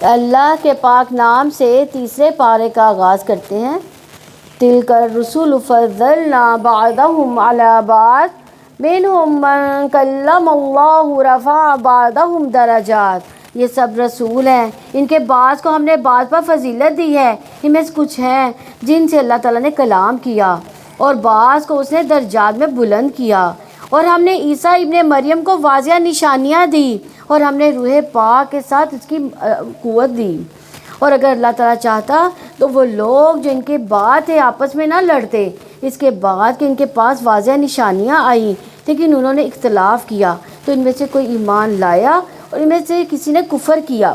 اللہ کے پاک نام سے تیسرے پارے کا آغاز کرتے ہیں۔ تلک الرسل فضلنا بعضهم على بعض منهم من کلم اللہ ورفع بعضهم درجات۔ یہ سب رسول ہیں، ان کے بعض کو ہم نے بعض پر فضیلت دی ہے۔ ان میں سے کچھ ہیں جن سے اللہ تعالیٰ نے کلام کیا اور بعض کو اس نے درجات میں بلند کیا۔ اور ہم نے عیسیٰ ابن مریم کو واضح نشانیاں دی اور ہم نے روح پاک کے ساتھ اس کی قوت دی۔ اور اگر اللہ تعالیٰ چاہتا تو وہ لوگ جو ان کے بعد تھے آپس میں نہ لڑتے، اس کے بعد کہ ان کے پاس واضح نشانیاں آئیں، لیکن انہوں نے اختلاف کیا تو ان میں سے کوئی ایمان لایا اور ان میں سے کسی نے کفر کیا۔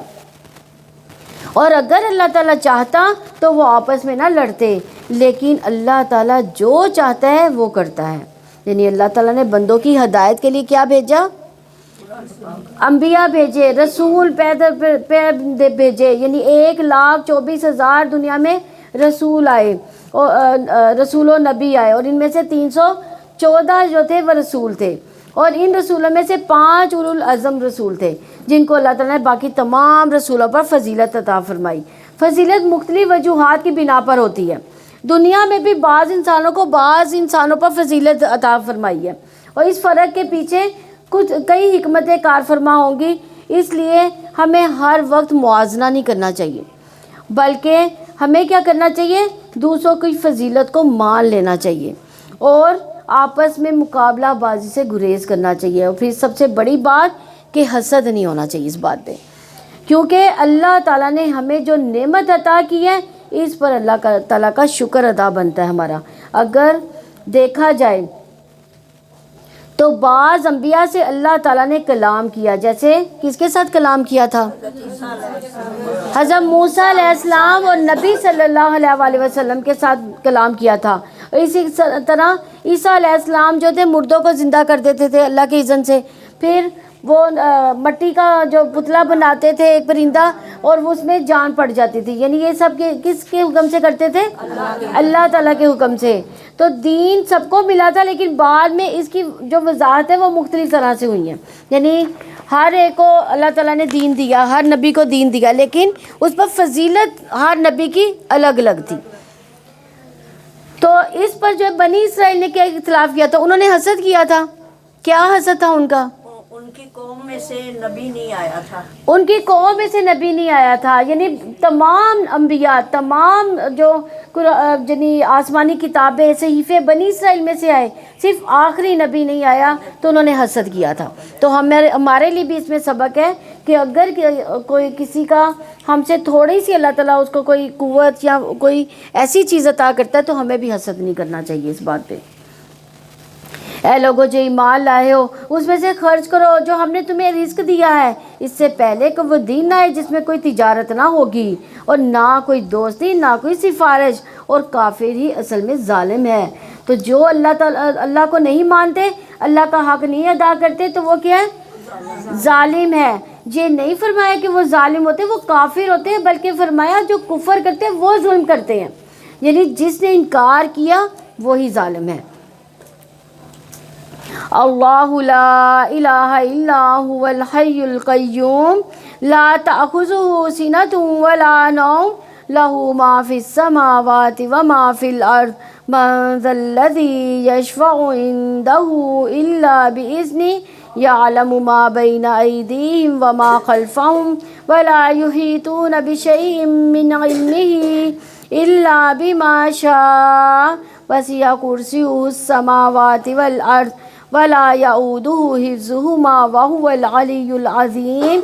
اور اگر اللہ تعالیٰ چاہتا تو وہ آپس میں نہ لڑتے، لیکن اللہ تعالیٰ جو چاہتا ہے وہ کرتا ہے۔ یعنی اللہ تعالیٰ نے بندوں کی ہدایت کے لیے کیا بھیجا؟ انبیاء بھیجے، رسول بھیجے، یعنی 1,24,000 دنیا میں رسول آئے اور رسول و نبی آئے، اور ان میں سے 314 جو تھے وہ رسول تھے، اور ان رسولوں میں سے 5 اولو العزم رسول تھے جن کو اللہ تعالیٰ نے باقی تمام رسولوں پر فضیلت عطا فرمائی۔ فضیلت مختلف وجوہات کی بنا پر ہوتی ہے۔ دنیا میں بھی بعض انسانوں پر فضیلت عطا فرمائی ہے، اور اس فرق کے پیچھے کئی حکمتیں کار فرما ہوں گی۔ اس لیے ہمیں ہر وقت موازنہ نہیں کرنا چاہیے، بلکہ ہمیں کیا کرنا چاہیے؟ دوسروں کی فضیلت کو مان لینا چاہیے اور آپس میں مقابلہ بازی سے گریز کرنا چاہیے۔ اور پھر سب سے بڑی بات کہ حسد نہیں ہونا چاہیے اس بات پہ، کیونکہ اللہ تعالیٰ نے ہمیں جو نعمت عطا کی ہے اس پر اللہ تعالیٰ کا شکر ادا بنتا ہے ہمارا۔ اگر دیکھا جائے تو بعض انبیاء سے اللہ تعالیٰ نے کلام کیا، جیسے کس کے ساتھ کلام کیا تھا؟ حضرت موسیٰ علیہ السلام اور نبی صلی اللہ علیہ وآلہ وسلم کے ساتھ کلام کیا تھا۔ اور اسی طرح عیسیٰ علیہ السلام جو تھے مردوں کو زندہ کر دیتے تھے اللہ کے اذن سے، پھر وہ مٹی کا جو پتلا بناتے تھے ایک پرندہ اور اس میں جان پڑ جاتی تھی، یعنی یہ سب کس کے حکم سے کرتے تھے؟ اللہ تعالیٰ کے حکم سے۔ تو دین سب کو ملا تھا، لیکن بعد میں اس کی جو وضاحت ہے وہ مختلف طرح سے ہوئی ہیں، یعنی ہر ایک کو اللہ تعالیٰ نے دین دیا، ہر نبی کو دین دیا، لیکن اس پر فضیلت ہر نبی کی الگ الگ تھی۔ تو اس پر جو بنی اسرائیل نے کیا اختلاف کیا تھا؟ انہوں نے حسد کیا تھا۔ کیا حسد تھا ان کا؟ ان کی قوم میں سے نبی نہیں آیا تھا۔ ان کی قوم میں سے نبی نہیں آیا تھا، یعنی تمام انبیاء، تمام جو یعنی آسمانی کتابیں، صحیفے بنی اسرائیل میں سے آئے، صرف آخری نبی نہیں آیا تو انہوں نے حسد کیا تھا۔ تو ہمارے لیے بھی اس میں سبق ہے کہ اگر کوئی کسی کا ہم سے تھوڑی سی اللہ تعالیٰ اس کو کوئی قوت یا کوئی ایسی چیز عطا کرتا ہے تو ہمیں بھی حسد نہیں کرنا چاہیے اس بات پہ۔ اے لوگو جو ایمان لائے ہو اس میں سے خرچ کرو جو ہم نے تمہیں رزق دیا ہے، اس سے پہلے کہ وہ دن آئے جس میں کوئی تجارت نہ ہوگی اور نہ کوئی دوستی نہ کوئی سفارش، اور کافر ہی اصل میں ظالم ہے۔ تو جو اللہ کو نہیں مانتے، اللہ کا حق نہیں ادا کرتے، تو وہ کیا ہے؟ ظالم ہے۔ یہ نہیں فرمایا کہ وہ ظالم ہوتے، وہ کافر ہوتے ہیں، بلکہ فرمایا جو کفر کرتے ہیں وہ ظلم کرتے ہیں، یعنی جس نے انکار کیا وہی ظالم ہے۔ اللہ لا الہ الا هو الحی القیوم لا تأخذہ سنۃ ولا نوم لہ ما فی السماوات وما فی الارض من ذا الذی یشفع عندہ الا بإذنہ یعلم ما بین ایدیہم وما خلفہم ولا یحیطون بشیء من علمہ الا بما شاء وسع کرسیہ السماوات والارض ولا یعودہ حفظہما وہو العلی العظیم۔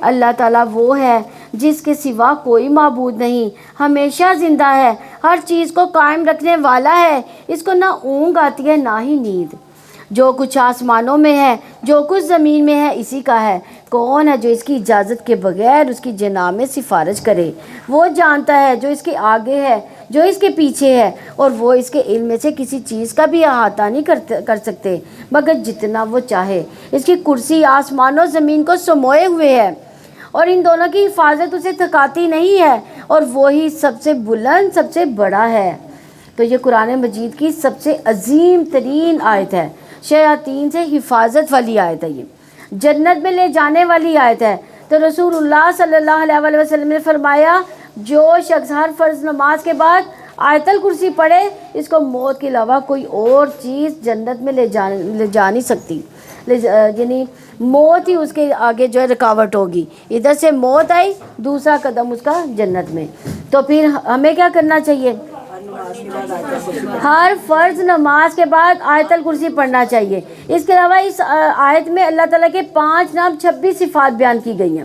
اللہ تعالیٰ وہ ہے جس کے سوا کوئی معبود نہیں، ہمیشہ زندہ ہے، ہر چیز کو قائم رکھنے والا ہے، اس کو نہ اونگ آتی ہے نہ ہی نیند۔ جو کچھ آسمانوں میں ہے جو کچھ زمین میں ہے اسی کا ہے۔ کون ہے جو اس کی اجازت کے بغیر اس کی جناب میں سفارش کرے؟ وہ جانتا ہے جو اس کے آگے ہے، جو اس کے پیچھے ہے، اور وہ اس کے علم میں سے کسی چیز کا بھی احاطہ نہیں کر سکتے مگر جتنا وہ چاہے۔ اس کی کرسی آسمانوں زمین کو سموئے ہوئے ہے، اور ان دونوں کی حفاظت اسے تھکاتی نہیں ہے، اور وہی سب سے بلند سب سے بڑا ہے۔ تو یہ قرآن مجید کی سب سے عظیم ترین آیت ہے، شیاطین سے حفاظت والی آیت ہے، یہ جنت میں لے جانے والی آیت ہے۔ تو رسول اللہ صلی اللہ علیہ وسلم نے فرمایا جو شخص ہر فرض نماز کے بعد آیت الکرسی پڑھے اس کو موت کے علاوہ کوئی اور چیز جنت میں لے جا نہیں سکتی، یعنی موت ہی اس کے آگے جو ہے رکاوٹ ہوگی، ادھر سے موت آئی دوسرا قدم اس کا جنت میں۔ تو پھر ہمیں کیا کرنا چاہیے؟ ہر فرض نماز کے بعد آیت الکرسی پڑھنا چاہیے۔ اس کے علاوہ اس آیت میں اللہ تعالیٰ کے 5 نام 26 صفات بیان کی گئی ہیں،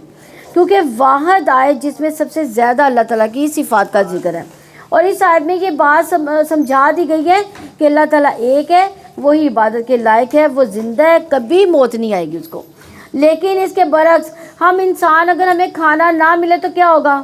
کیونکہ واحد آیت جس میں سب سے زیادہ اللہ تعالیٰ کی صفات کا ذکر ہے، اور اس آیت میں یہ بات سمجھا دی گئی ہے کہ اللہ تعالیٰ ایک ہے، وہی عبادت کے لائق ہے، وہ زندہ ہے، کبھی موت نہیں آئے گی اس کو۔ لیکن اس کے برعکس ہم انسان اگر ہمیں کھانا نہ ملے تو کیا ہوگا؟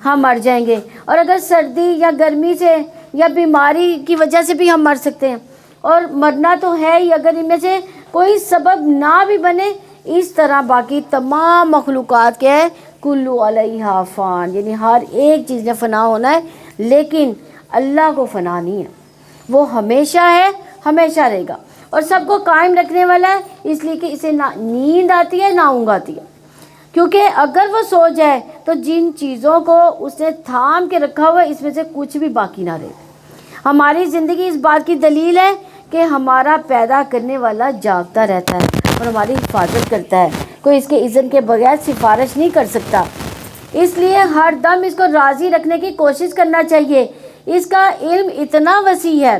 ہم مر جائیں گے، اور اگر سردی یا گرمی سے یا بیماری کی وجہ سے بھی ہم مر سکتے ہیں، اور مرنا تو ہے ہی اگر ان میں سے کوئی سبب نہ بھی بنے۔ اس طرح باقی تمام مخلوقات کے کلو علیہا فان، یعنی ہر ایک چیز نے فنا ہونا ہے، لیکن اللہ کو فنا نہیں ہے، وہ ہمیشہ ہے، ہمیشہ رہے گا، اور سب کو قائم رکھنے والا ہے، اس لیے کہ اسے نہ نیند آتی ہے نہ اونگ آتی ہے، کیونکہ اگر وہ سو جائے تو جن چیزوں کو اس نے تھام کے رکھا ہوا ہے اس میں سے کچھ بھی باقی نہ رہے۔ ہماری زندگی اس بات کی دلیل ہے کہ ہمارا پیدا کرنے والا جاگتا رہتا ہے اور ہماری حفاظت کرتا ہے، کوئی اس کے اذن کے بغیر سفارش نہیں کر سکتا، اس لیے ہر دم اس کو راضی رکھنے کی کوشش کرنا چاہیے۔ اس کا علم اتنا وسیع ہے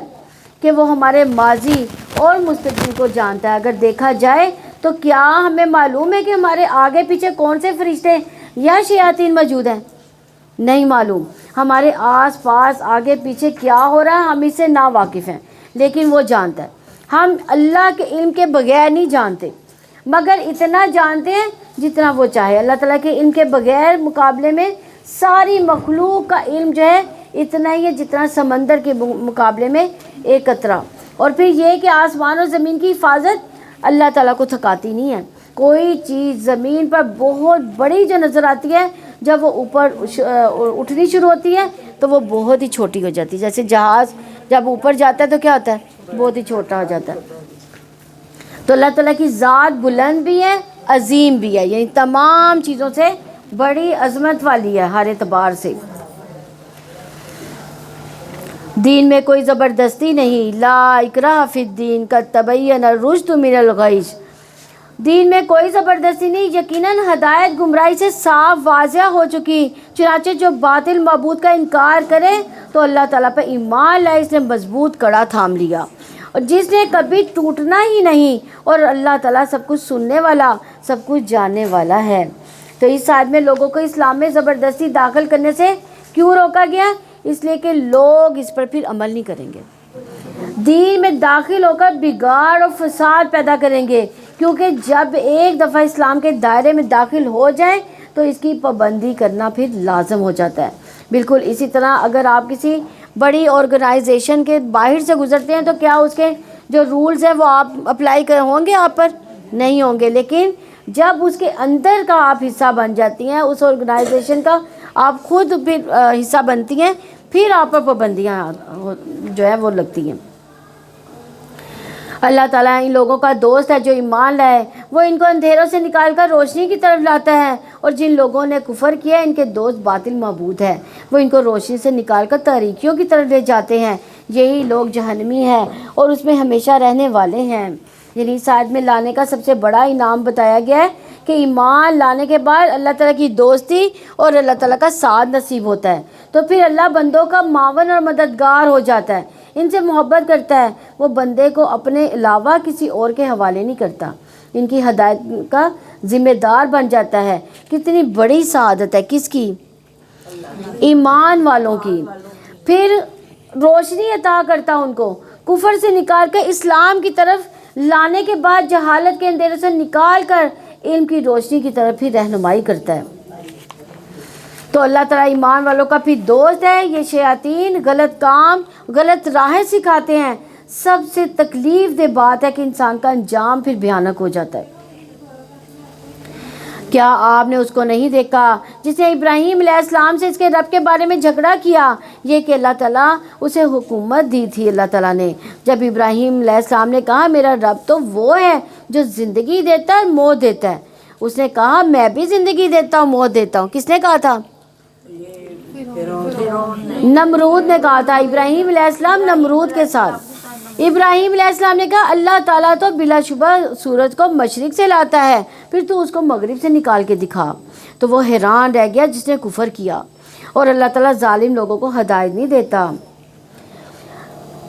کہ وہ ہمارے ماضی اور مستقبل کو جانتا ہے۔ اگر دیکھا جائے تو کیا ہمیں معلوم ہے کہ ہمارے آگے پیچھے کون سے فرشتے یا شیاطین موجود ہیں؟ نہیں معلوم۔ ہمارے آس پاس آگے پیچھے کیا ہو رہا ہے ہم اس سے نا واقف ہیں، لیکن وہ جانتا ہے۔ ہم اللہ کے علم کے بغیر نہیں جانتے، مگر اتنا جانتے ہیں جتنا وہ چاہے۔ اللہ تعالیٰ کے علم کے بغیر مقابلے میں ساری مخلوق کا علم جو ہے اتنا ہی ہے جتنا سمندر کے مقابلے میں ایک قطرہ۔ اور پھر یہ کہ آسمان اور زمین کی حفاظت اللہ تعالیٰ کو تھکاتی نہیں ہے۔ کوئی چیز زمین پر بہت بڑی جو نظر آتی ہے، جب وہ اوپر اٹھنی شروع ہوتی ہے تو وہ بہت ہی چھوٹی ہو جاتی ہے۔ جیسے جہاز جب اوپر جاتا ہے تو کیا ہوتا ہے؟ بہت ہی چھوٹا ہو جاتا ہے۔ تو اللہ تعالیٰ کی ذات بلند بھی ہے، عظیم بھی ہے، یعنی تمام چیزوں سے بڑی عظمت والی ہے ہر اعتبار سے۔ دین میں کوئی زبردستی نہیں، لا اکراہ فی الدین قد تبین الرشد من الغی۔ دین میں کوئی زبردستی نہیں، یقیناً ہدایت گمراہی سے صاف واضح ہو چکی، چنانچہ جو باطل معبود کا انکار کرے تو اللہ تعالیٰ پہ ایمان لائے، اس نے مضبوط کڑا تھام لیا، اور جس نے کبھی ٹوٹنا ہی نہیں، اور اللہ تعالیٰ سب کچھ سننے والا، سب کچھ جاننے والا ہے۔ تو اس آیت میں لوگوں کو اسلام میں زبردستی داخل کرنے سے کیوں روکا گیا؟ اس لیے کہ لوگ اس پر پھر عمل نہیں کریں گے، دین میں داخل ہو کر بگاڑ اور فساد پیدا کریں گے، کیونکہ جب ایک دفعہ اسلام کے دائرے میں داخل ہو جائیں تو اس کی پابندی کرنا پھر لازم ہو جاتا ہے۔ بالکل اسی طرح اگر آپ کسی بڑی آرگنائزیشن کے باہر سے گزرتے ہیں تو کیا اس کے جو رولز ہیں وہ آپ اپلائی ہوں گے آپ پر؟ نہیں ہوں گے، لیکن جب اس کے اندر کا آپ حصہ بن جاتی ہیں، اس آرگنائزیشن کا آپ خود پھر حصہ بنتی ہیں، پھر آپ پر پابندیاں جو ہے وہ لگتی ہیں۔ اللہ تعالیٰ ان لوگوں کا دوست ہے جو ایمان لائے، وہ ان کو اندھیروں سے نکال کر روشنی کی طرف لاتا ہے، اور جن لوگوں نے کفر کیا ان کے دوست باطل معبود ہے، وہ ان کو روشنی سے نکال کر تاریکیوں کی طرف لے جاتے ہیں، یہی لوگ جہنمی ہیں اور اس میں ہمیشہ رہنے والے ہیں۔ یعنی اس آیت میں لانے کا سب سے بڑا انعام بتایا گیا ہے کہ ایمان لانے کے بعد اللہ تعالیٰ کی دوستی اور اللہ تعالیٰ کا ساتھ نصیب ہوتا ہے، تو پھر اللہ بندوں کا معاون اور مددگار ہو جاتا ہے، ان سے محبت کرتا ہے، وہ بندے کو اپنے علاوہ کسی اور کے حوالے نہیں کرتا، ان کی ہدایت کا ذمہ دار بن جاتا ہے۔ کتنی بڑی سعادت ہے، کس کی؟ ایمان والوں کی۔ پھر روشنی عطا کرتا ان کو، کفر سے نکال کر اسلام کی طرف لانے کے بعد جہالت کے اندھیرے سے نکال کر علم کی روشنی کی طرف ہی رہنمائی کرتا ہے۔ تو اللہ تعالیٰ ایمان والوں کا پھر دوست ہے۔ یہ شیاطین غلط کام، غلط راہیں سکھاتے ہیں۔ سب سے تکلیف دہ بات ہے کہ انسان کا انجام پھر بھیانک ہو جاتا ہے۔ کیا آپ نے اس کو نہیں دیکھا جس نے ابراہیم علیہ السلام سے اس کے رب کے بارے میں جھگڑا کیا؟ یہ کہ اللہ تعالیٰ اسے حکومت دی تھی۔ اللہ تعالیٰ نے جب ابراہیم علیہ السلام نے کہا میرا رب تو وہ ہے جو زندگی دیتا ہے، موت دیتا ہے، اس نے کہا میں بھی زندگی دیتا ہوں، موت دیتا ہوں۔ کس نے کہا تھا؟ نمرود نے کہا تھا۔ ابراہیم علیہ السلام نمرود کے ساتھ، ابراہیم علیہ السلام نے کہا اللہ تعالیٰ تو بلا شبہ سورج کو مشرق سے لاتا ہے، پھر تو اس کو مغرب سے نکال کے دکھا۔ تو وہ حیران رہ گیا جس نے کفر کیا، اور اللہ تعالیٰ ظالم لوگوں کو ہدایت نہیں دیتا۔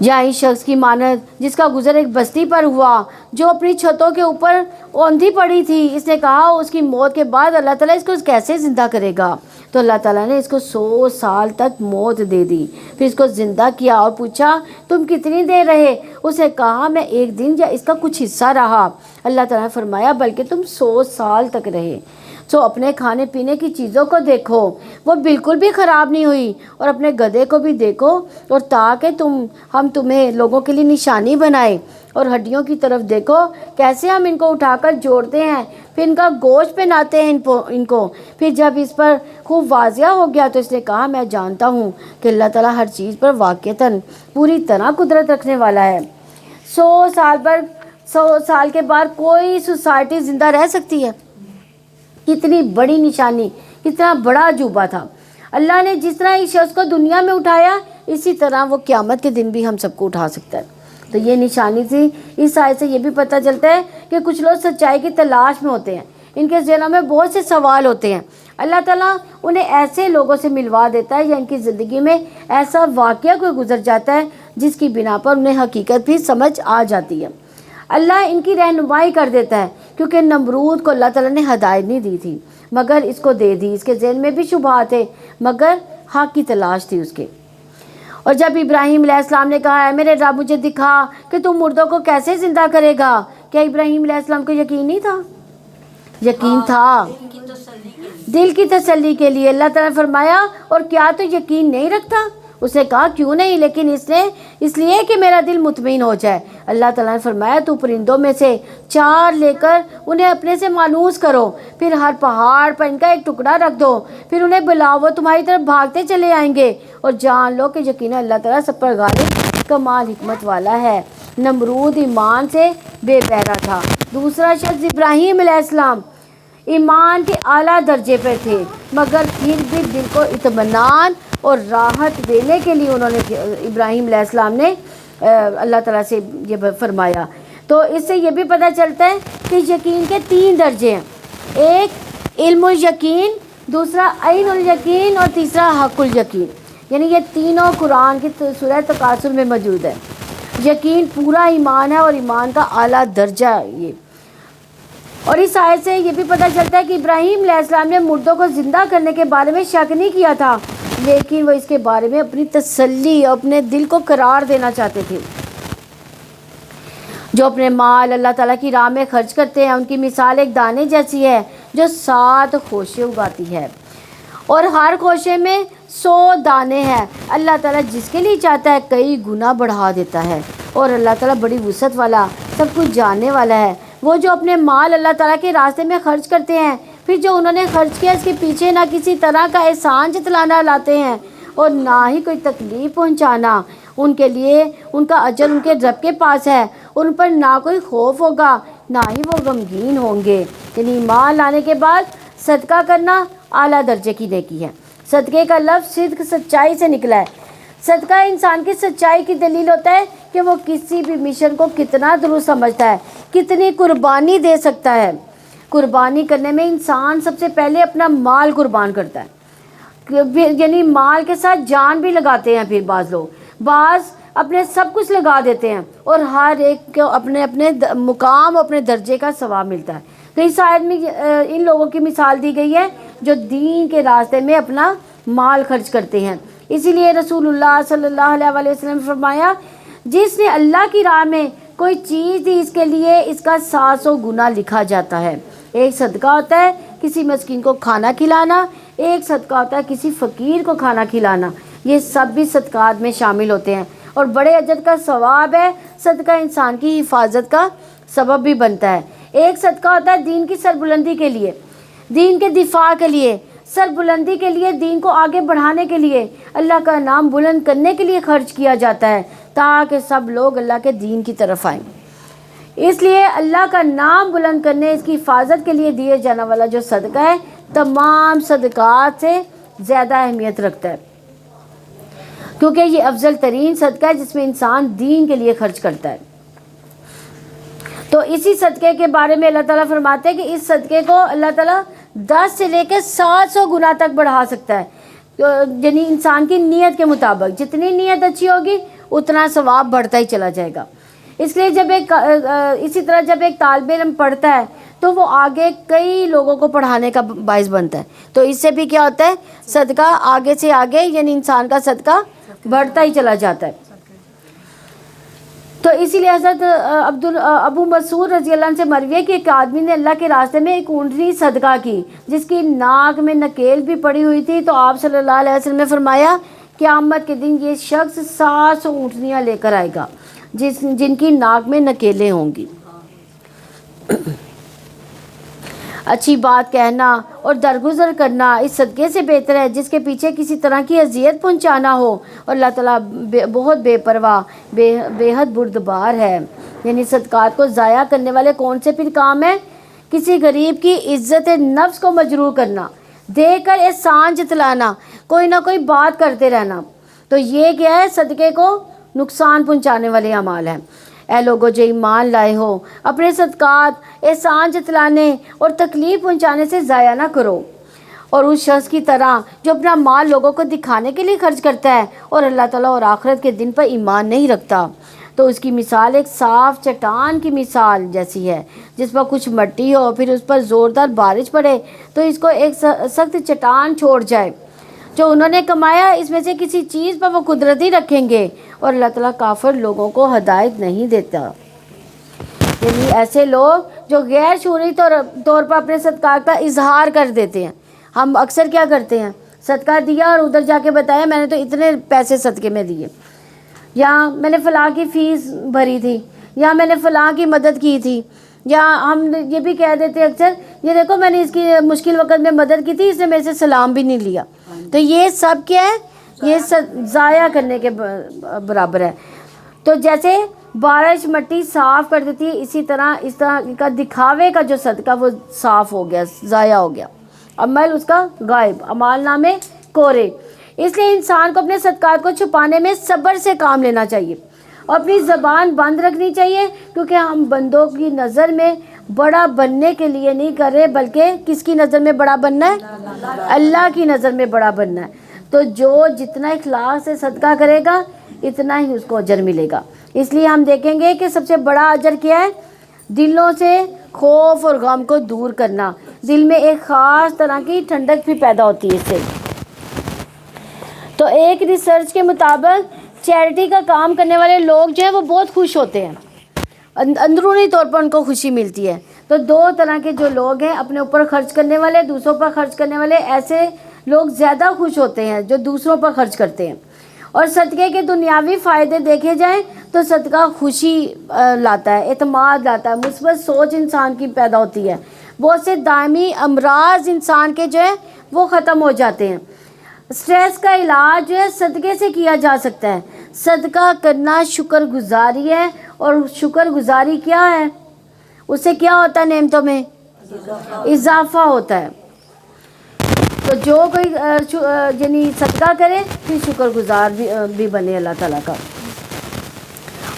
یا اس شخص کی مانند جس کا گزر ایک بستی پر ہوا جو اپنی چھتوں کے اوپر اوندھی پڑی تھی، اس نے کہا اس کی موت کے بعد اللہ تعالیٰ اس کو کیسے زندہ کرے گا؟ تو اللہ تعالیٰ نے اس کو 100 سال تک موت دے دی، پھر اس کو زندہ کیا اور پوچھا تم کتنی دیر رہے؟ اس نے کہا میں 1 دن یا اس کا کچھ حصہ رہا۔ اللہ تعالیٰ نے فرمایا بلکہ تم 100 سال تک رہے۔ سو اپنے کھانے پینے کی چیزوں کو دیکھو، وہ بالکل بھی خراب نہیں ہوئی، اور اپنے گدھے کو بھی دیکھو، اور تاکہ ہم تمہیں لوگوں کے لیے نشانی بنائے، اور ہڈیوں کی طرف دیکھو کیسے ہم ان کو اٹھا کر جوڑتے ہیں، پھر ان کا گوشت پہناتے ہیں ان کو۔ پھر جب اس پر خوب واضح ہو گیا تو اس نے کہا میں جانتا ہوں کہ اللہ تعالیٰ ہر چیز پر واقعتاً پوری طرح قدرت رکھنے والا ہے۔ 100 سال کے بعد کوئی سوسائٹی زندہ رہ سکتی ہے؟ کتنی بڑی نشانی، کتنا بڑا عجوبہ تھا۔ اللہ نے جس طرح اس شخص کو دنیا میں اٹھایا، اسی طرح وہ قیامت کے دن بھی ہم سب کو اٹھا سکتا ہے۔ تو یہ نشانی تھی۔ اس آیت سے یہ بھی پتہ چلتا ہے کہ کچھ لوگ سچائی کی تلاش میں ہوتے ہیں، ان کے ذہنوں میں بہت سے سوال ہوتے ہیں، اللہ تعالیٰ انہیں ایسے لوگوں سے ملوا دیتا ہے یا ان کی زندگی میں ایسا واقعہ کوئی گزر جاتا ہے جس کی بنا پر انہیں حقیقت بھی سمجھ آ جاتی ہے۔ اللہ ان کی رہنمائی کر دیتا ہے، کیونکہ نمرود کو اللہ تعالیٰ نے ہدایت نہیں دی تھی مگر اس کو دے دی۔ اس کے ذہن میں بھی شبہات تھے مگر حق کی تلاش تھی اس کے۔ اور جب ابراہیم علیہ السلام نے کہا اے میرے رب مجھے دکھا کہ تم مردوں کو کیسے زندہ کرے گا، کیا ابراہیم علیہ السلام کو یقین نہیں تھا؟ یقین تھا، دل کی تسلی کے لیے۔ اللہ تعالیٰ نے فرمایا اور کیا تو یقین نہیں رکھتا؟ اس نے کہا کیوں نہیں، لیکن اس لیے کہ میرا دل مطمئن ہو جائے۔ اللہ تعالیٰ نے فرمایا تو پرندوں میں سے 4 لے کر انہیں اپنے سے مانوس کرو، پھر ہر پہاڑ پر ان کا ایک ٹکڑا رکھ دو، پھر انہیں بلاؤ، وہ تمہاری طرف بھاگتے چلے آئیں گے، اور جان لو کہ یقینا اللہ تعالیٰ سب پر غالب کمال حکمت والا ہے۔ نمرود ایمان سے بے بہرا تھا۔ دوسرا شخص ابراہیم علیہ السلام ایمان کے اعلیٰ درجے پر تھے، مگر پھر بھی دل کو اطمینان اور راحت دینے کے لیے انہوں نے ابراہیم علیہ السلام نے اللہ تعالیٰ سے یہ فرمایا۔ تو اس سے یہ بھی پتہ چلتا ہے کہ یقین کے 3 درجے ہیں، ایک علم الیقین، دوسرا عین الیقین، اور تیسرا حق الیقین۔ یعنی یہ تینوں قرآن کی سورہ تکاثر میں موجود ہے۔ یقین پورا ایمان ہے اور ایمان کا اعلیٰ درجہ ہے یہ۔ اور اس آیت سے یہ بھی پتہ چلتا ہے کہ ابراہیم علیہ السلام نے مردوں کو زندہ کرنے کے بارے میں شک نہیں کیا تھا، لیکن وہ اس کے بارے میں اپنی تسلی، اپنے دل کو قرار دینا چاہتے تھے۔ جو اپنے مال اللہ تعالیٰ کی راہ میں خرچ کرتے ہیں، ان کی مثال ایک دانے جیسی ہے جو 7 خوشے اگاتی ہے، اور ہر خوشے میں 100 دانے ہیں۔ اللہ تعالیٰ جس کے لیے چاہتا ہے کئی گنا بڑھا دیتا ہے، اور اللہ تعالیٰ بڑی وسعت والا، سب کچھ جاننے والا ہے۔ وہ جو اپنے مال اللہ تعالیٰ کے راستے میں خرچ کرتے ہیں، پھر جو انہوں نے خرچ کیا اس کے پیچھے نہ کسی طرح کا احسان جتلانا لاتے ہیں اور نہ ہی کوئی تکلیف پہنچانا، ان کے لیے ان کا اجر ان کے رب کے پاس ہے، ان پر نہ کوئی خوف ہوگا نہ ہی وہ غمگین ہوں گے۔ یعنی ایمان لانے کے بعد صدقہ کرنا اعلیٰ درجے کی نیکی ہے۔ صدقے کا لفظ صدق سچائی سے نکلا ہے۔ صدقہ انسان کی سچائی کی دلیل ہوتا ہے کہ وہ کسی بھی مشن کو کتنا درست سمجھتا ہے، کتنی قربانی دے سکتا ہے۔ قربانی کرنے میں انسان سب سے پہلے اپنا مال قربان کرتا ہے، یعنی مال کے ساتھ جان بھی لگاتے ہیں۔ پھر بعض اپنے سب کچھ لگا دیتے ہیں، اور ہر ایک کو اپنے اپنے مقام، اپنے درجے کا ثواب ملتا ہے۔ تو اس آیت میں ان لوگوں کی مثال دی گئی ہے جو دین کے راستے میں اپنا مال خرچ کرتے ہیں۔ اسی لیے رسول اللہ صلی اللہ علیہ وسلم نے فرمایا جس نے اللہ کی راہ میں کوئی چیز دی اس کے لیے اس کا 700 گنا لکھا جاتا ہے۔ ایک صدقہ ہوتا ہے کسی مسکین کو کھانا کھلانا، ایک صدقہ ہوتا ہے کسی فقیر کو کھانا کھلانا، یہ سب بھی صدقات میں شامل ہوتے ہیں، اور بڑے اجر کا ثواب ہے۔ صدقہ انسان کی حفاظت کا سبب بھی بنتا ہے۔ ایک صدقہ ہوتا ہے دین کی سربلندی کے لیے، دین کے دفاع کے لیے، سربلندی کے لیے، دین کو آگے بڑھانے کے لیے، اللہ کا نام بلند کرنے کے لیے خرچ کیا جاتا ہے تاکہ سب لوگ اللہ کے دین کی طرف آئیں۔ اس لیے اللہ کا نام بلند کرنے، اس کی حفاظت کے لیے دیے جانے والا جو صدقہ ہے تمام صدقات سے زیادہ اہمیت رکھتا ہے، کیونکہ یہ افضل ترین صدقہ ہے جس میں انسان دین کے لیے خرچ کرتا ہے۔ تو اسی صدقے کے بارے میں اللہ تعالیٰ فرماتے ہیں کہ اس صدقے کو اللہ تعالیٰ 10 سے لے کے 700 گنا تک بڑھا سکتا ہے، یعنی انسان کی نیت کے مطابق، جتنی نیت اچھی ہوگی اتنا ثواب بڑھتا ہی چلا جائے گا۔ اس لیے اسی طرح جب ایک طالب علم پڑھتا ہے تو وہ آگے کئی لوگوں کو پڑھانے کا باعث بنتا ہے، تو اس سے بھی کیا ہوتا ہے، صدقہ آگے سے آگے، یعنی انسان کا صدقہ بڑھتا ہی چلا جاتا ہے۔ تو اسی لیے حضرت ابو مسعود رضی اللہ عنہ سے مروی ہے کہ ایک آدمی نے اللہ کے راستے میں ایک اونٹنی صدقہ کی جس کی ناک میں نکیل بھی پڑی ہوئی تھی، تو آپ صلی اللہ علیہ وسلم نے فرمایا قیامت کے دن یہ شخص 700 اونٹنیاں لے کر آئے گا جن کی ناک میں نکیلیں ہوں گی۔ اچھی بات کہنا اور درگزر کرنا اس صدقے سے بہتر ہے جس کے پیچھے کسی طرح کی اذیت پہنچانا ہو، اور اللہ تعالیٰ بہت بے پرواہ، بے حد بردبار ہے۔ یعنی صدقات کو ضائع کرنے والے کون سے پھر کام ہیں؟ کسی غریب کی عزت نفس کو مجروح کرنا، دیکھ کر احسان جتلانا، کوئی نہ کوئی بات کرتے رہنا، تو یہ کیا ہے؟ صدقے کو نقصان پہنچانے والے اعمال ہیں۔ اے لوگوں جو ایمان لائے ہو، اپنے صدقات احسان جتلانے اور تکلیف پہنچانے سے ضائع نہ کرو، اور اس شخص کی طرح جو اپنا مال لوگوں کو دکھانے کے لیے خرچ کرتا ہے اور اللہ تعالیٰ اور آخرت کے دن پر ایمان نہیں رکھتا، تو اس کی مثال ایک صاف چٹان کی مثال جیسی ہے جس پر کچھ مٹی ہو، پھر اس پر زوردار بارش پڑے تو اس کو ایک سخت چٹان چھوڑ جائے۔ جو انہوں نے کمایا اس میں سے کسی چیز پر وہ قدرتی رکھیں گے، اور اللہ تعالیٰ کافر لوگوں کو ہدایت نہیں دیتا۔ یعنی ایسے لوگ جو غیر شعوری طور پر اپنے صدقات کا اظہار کر دیتے ہیں۔ ہم اکثر کیا کرتے ہیں؟ صدقہ دیا اور ادھر جا کے بتایا میں نے تو اتنے پیسے صدقے میں دیے، یا میں نے فلاں کی فیس بھری تھی، یا میں نے فلاں کی مدد کی تھی، یا ہم یہ بھی کہہ دیتے اکثر یہ دیکھو میں نے اس کی مشکل وقت میں مدد کی تھی، اس نے میرے سے سلام بھی نہیں لیا۔ تو یہ سب کیا ہے؟ یہ ضائع کرنے کے برابر ہے۔ تو جیسے بارش مٹی صاف کر دیتی ہے، اسی طرح کا دکھاوے کا جو صدقہ وہ صاف ہو گیا، ضائع ہو گیا، عمل اس کا غائب، اعمال نامے کورے۔ اس لیے انسان کو اپنے صدقات کو چھپانے میں صبر سے کام لینا چاہیے اور اپنی زبان بند رکھنی چاہیے، کیونکہ ہم بندوں کی نظر میں بڑا بننے کے لیے نہیں کر رہے، بلکہ کس کی نظر میں بڑا بننا ہے؟ اللہ کی نظر میں بڑا بننا ہے۔ تو جو جتنا اخلاص سے صدقہ کرے گا اتنا ہی اس کو اجر ملے گا۔ اس لیے ہم دیکھیں گے کہ سب سے بڑا اجر کیا ہے؟ دلوں سے خوف اور غم کو دور کرنا، دل میں ایک خاص طرح کی ٹھنڈک بھی پیدا ہوتی ہے اس سے۔ تو ایک ریسرچ کے مطابق چیریٹی کا کام کرنے والے لوگ جو ہیں وہ بہت خوش ہوتے ہیں، اندرونی طور پر ان کو خوشی ملتی ہے۔ تو دو طرح کے جو لوگ ہیں، اپنے اوپر خرچ کرنے والے، دوسروں پر خرچ کرنے والے، ایسے لوگ زیادہ خوش ہوتے ہیں جو دوسروں پر خرچ کرتے ہیں۔ اور صدقے کے دنیاوی فائدے دیکھے جائیں تو صدقہ خوشی لاتا ہے، اعتماد لاتا ہے، مثبت سوچ انسان کی پیدا ہوتی ہے، بہت سے دائمی امراض انسان کے جو ہے وہ ختم ہو جاتے ہیں۔ سٹریس کا علاج جو ہے صدقے سے کیا جا سکتا ہے۔ صدقہ کرنا شکر گزاری ہے، اور شکر گزاری کیا ہے؟ اس سے کیا ہوتا ہے؟ نعمتوں میں اضافہ ہوتا ہے۔ تو جو کوئی یعنی صدقہ کرے پھر شکر گزار بھی بنے اللہ تعالیٰ کا۔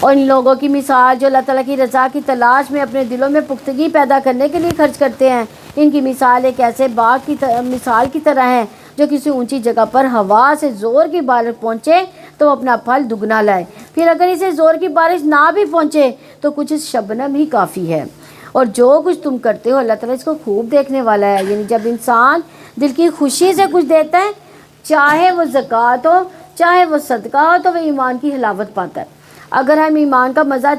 اور ان لوگوں کی مثال جو اللہ تعالیٰ کی رضا کی تلاش میں اپنے دلوں میں پختگی پیدا کرنے کے لیے خرچ کرتے ہیں، ان کی مثال ایک ایسے باغ کی مثال کی طرح ہے جو کسی اونچی جگہ پر ہوا سے زور کی بارش پہنچے تو اپنا پھل دگنا لائے، پھر اگر اسے زور کی بارش نہ بھی پہنچے تو کچھ شبنم ہی کافی ہے۔ اور جو کچھ تم کرتے ہو اللہ تعالیٰ اس کو خوب دیکھنے والا ہے۔ یعنی جب انسان دل کی خوشی سے کچھ دیتا ہے، چاہے وہ زکوٰۃ ہو چاہے وہ صدقہ ہو، تو وہ ایمان کی حلاوت پاتا ہے۔ اگر ہم ایمان کا مزہ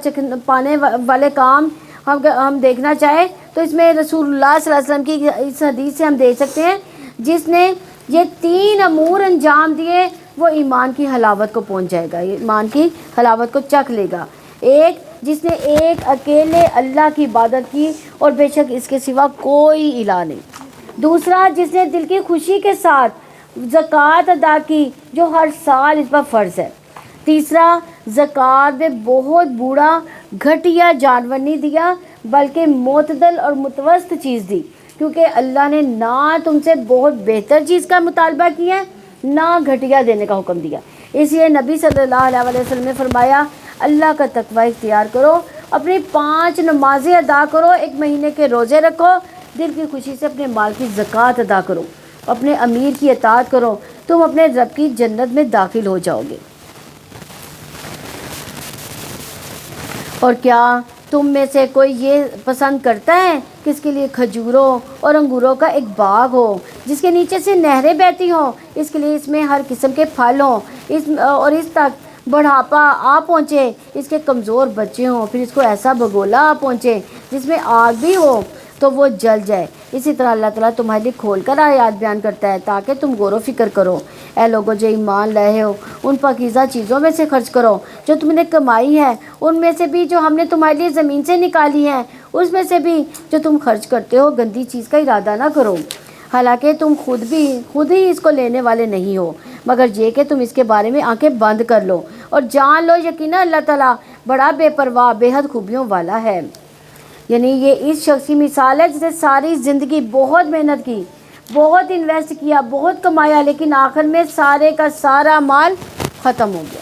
پانے والے کام ہم دیکھنا چاہیں تو اس میں رسول اللہ صلی اللہ علیہ وسلم کی اس حدیث سے ہم دیکھ سکتے ہیں، جس نے یہ 3 امور انجام دیے وہ ایمان کی حلاوت کو پہنچ جائے گا، ایمان کی حلاوت کو چکھ لے گا۔ ایک، جس نے ایک اکیلے اللہ کی عبادت کی اور بے شک اس کے سوا کوئی الہ نہیں۔ دوسرا، جس نے دل کی خوشی کے ساتھ زکوٰۃ ادا کی جو ہر سال اس پر فرض ہے۔ تیسرا، زکوٰۃ میں بہت بوڑھا گھٹیا جانور نہیں دیا بلکہ معتدل اور متوسط چیز دی، کیونکہ اللہ نے نہ تم سے بہت بہتر چیز کا مطالبہ کیا ہے نہ گھٹیا دینے کا حکم دیا۔ اس لیے نبی صلی اللہ علیہ وسلم نے فرمایا اللہ کا تقوی اختیار کرو، اپنی 5 نمازیں ادا کرو، 1 مہینے کے روزے رکھو، دل کی خوشی سے اپنے مال کی زکوٰۃ ادا کرو، اپنے امیر کی اطاعت کرو، تم اپنے رب کی جنت میں داخل ہو جاؤ گے۔ اور کیا تم میں سے کوئی یہ پسند کرتا ہے کہ اس کے لیے کھجوروں اور انگوروں کا ایک باغ ہو جس کے نیچے سے نہریں بہتی ہوں، اس کے لیے اس میں ہر قسم کے پھل ہوں، اور اس تک بڑھاپا آ پہنچے، اس کے کمزور بچے ہوں، پھر اس کو ایسا بگولا آ پہنچے جس میں آگ بھی ہو تو وہ جل جائے۔ اسی طرح اللہ تعالیٰ تمہارے لیے کھول کر آیات بیان کرتا ہے تاکہ تم غور و فکر کرو۔ اے لوگو جو ایمان لائے ہو، ان پاکیزہ چیزوں میں سے خرچ کرو جو تم نے کمائی ہے، ان میں سے بھی جو ہم نے تمہارے لیے زمین سے نکالی ہے، اس میں سے بھی جو تم خرچ کرتے ہو گندی چیز کا ارادہ نہ کرو، حالانکہ تم خود ہی اس کو لینے والے نہیں ہو، مگر یہ کہ تم اس کے بارے میں آنکھیں بند کر لو اور جان لو یقینا اللہ تعالیٰ بڑا بے پرواہ بے حد خوبیوں والا ہے۔ یعنی یہ اس شخص کی مثال ہے جس نے ساری زندگی بہت محنت کی، بہت انویسٹ کیا، بہت کمایا، لیکن آخر میں سارے کا سارا مال ختم ہو گیا۔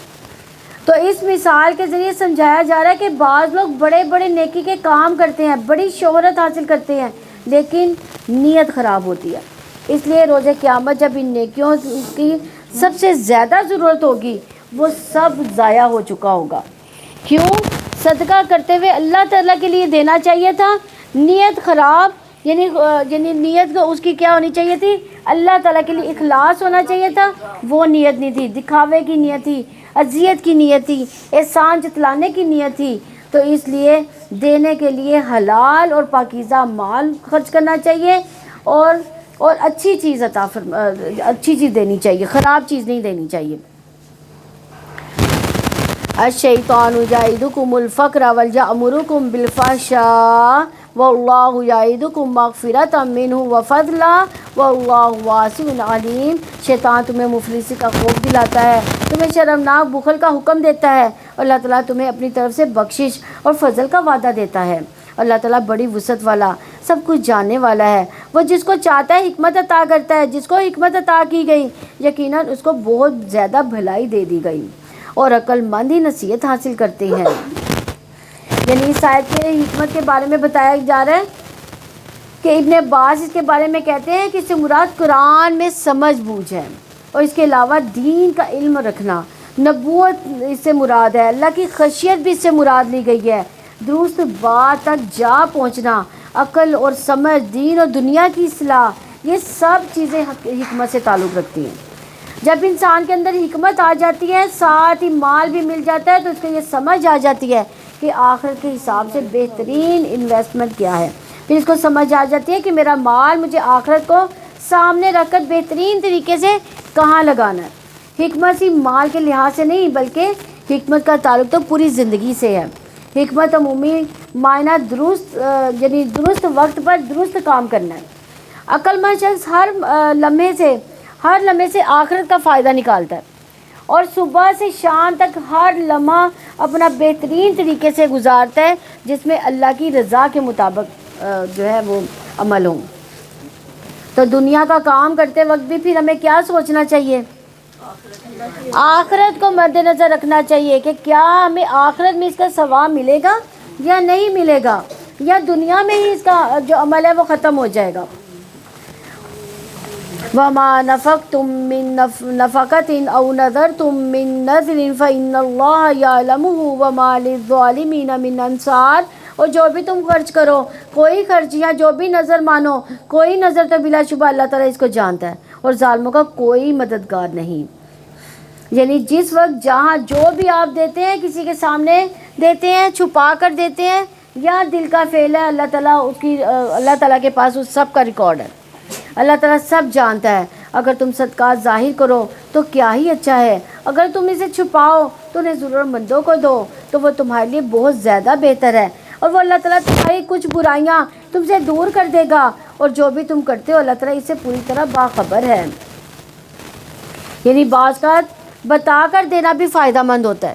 تو اس مثال کے ذریعے سمجھایا جا رہا ہے کہ بعض لوگ بڑے بڑے نیکی کے کام کرتے ہیں، بڑی شہرت حاصل کرتے ہیں، لیکن نیت خراب ہوتی ہے۔ اس لیے روز قیامت جب ان نیکیوں کی سب سے زیادہ ضرورت ہوگی وہ سب ضائع ہو چکا ہوگا۔ کیوں؟ صدقہ کرتے ہوئے اللہ تعالیٰ کے لیے دینا چاہیے تھا، نیت خراب، یعنی نیت اس کی کیا ہونی چاہیے تھی؟ اللہ تعالیٰ کے لیے اخلاص ہونا چاہیے تھا، وہ نیت نہیں تھی، دکھاوے کی نیت تھی، اذیت کی نیت تھی، احسان جتلانے کی نیت تھی۔ تو اس لیے دینے کے لیے حلال اور پاکیزہ مال خرچ کرنا چاہیے، اور اچھی چیز اچھی چیز دینی چاہیے، خراب چیز نہیں دینی چاہیے۔ الشیطان یعدکم الفقر ویأمرکم بالفحشاء واللہ یعدکم مغفرۃ منہ وفضلا واللہ واسع علیم۔ شیطان تمہیں مفلسی کا خوف دلاتا ہے، تمہیں شرمناک بخل کا حکم دیتا ہے، اور اللہ تعالیٰ تمہیں اپنی طرف سے بخشش اور فضل کا وعدہ دیتا ہے۔ اللہ تعالیٰ بڑی وسعت والا، سب کچھ جاننے والا ہے، وہ جس کو چاہتا ہے حکمت عطا کرتا ہے، جس کو حکمت عطا کی گئی یقیناً اس کو بہت زیادہ بھلائی دے دی گئی، اور عقل مند ہی نصیحت حاصل کرتے ہیں۔ یعنی اس آیت کے حکمت کے بارے میں بتایا جا رہا ہے کہ ابن عباس اس کے بارے میں کہتے ہیں کہ اس سے مراد قرآن میں سمجھ بوجھ ہے، اور اس کے علاوہ دین کا علم رکھنا، نبوت اس سے مراد ہے، اللہ کی خشیت بھی اس سے مراد لی گئی ہے، درست بات تک جا پہنچنا، عقل اور سمجھ، دین اور دنیا کی اصلاح، یہ سب چیزیں حکمت سے تعلق رکھتی ہیں۔ جب انسان کے اندر حکمت آ جاتی ہے، ساتھ ہی مال بھی مل جاتا ہے، تو اس کو یہ سمجھ آ جاتی ہے کہ آخرت کے حساب سے بہترین انویسٹمنٹ کیا ہے۔ پھر اس کو سمجھ آ جاتی ہے کہ میرا مال مجھے آخرت کو سامنے رکھ کر بہترین طریقے سے کہاں لگانا ہے۔ حکمت صرف مال کے لحاظ سے نہیں، بلکہ حکمت کا تعلق تو پوری زندگی سے ہے۔ حکمت عمومی معنی درست وقت پر درست کام کرنا ہے۔ عقل مند شخص ہر لمحے سے آخرت کا فائدہ نکالتا ہے، اور صبح سے شام تک ہر لمحہ اپنا بہترین طریقے سے گزارتا ہے جس میں اللہ کی رضا کے مطابق وہ عمل ہو۔ تو دنیا کا کام کرتے وقت بھی پھر ہمیں کیا سوچنا چاہیے؟ آخرت کو مد نظر رکھنا چاہیے کہ کیا ہمیں آخرت میں اس کا ثواب ملے گا یا نہیں ملے گا، یا دنیا میں ہی اس کا جو عمل ہے وہ ختم ہو جائے گا۔ وَمَا نَفَقْتُم مِّن نَفَقَةٍ أَوْ نَذَرْتُم مِّن نَذْرٍ فَإِنَّ اللَّهَ يَعْلَمُهُ وَمَا لِلظَّالِمِينَ مِنْ أَنصَارٍ۔ اور جو بھی تم خرچ کرو، کوئی خرچ یا جو بھی نظر مانو، کوئی نظر تو بلا شبہ اللہ تعالیٰ اس کو جانتا ہے، اور ظالموں کا کوئی مددگار نہیں۔ یعنی جس وقت جہاں جو بھی آپ دیتے ہیں، کسی کے سامنے دیتے ہیں، چھپا کر دیتے ہیں، یا دل کا فعل ہے، اللہ تعالیٰ کے پاس اس سب کا ریکارڈ ہے، اللہ تعالیٰ سب جانتا ہے۔ اگر تم صدقات ظاہر کرو تو کیا ہی اچھا ہے، اگر تم اسے چھپاؤ تو انہیں ضرورت مندوں کو دو تو وہ تمہارے لیے بہت زیادہ بہتر ہے، اور وہ اللہ تعالیٰ تمہاری کچھ برائیاں تم سے دور کر دے گا، اور جو بھی تم کرتے ہو اللہ تعالیٰ اس سے پوری طرح باخبر ہے۔ یعنی بعض کا بتا کر دینا بھی فائدہ مند ہوتا ہے۔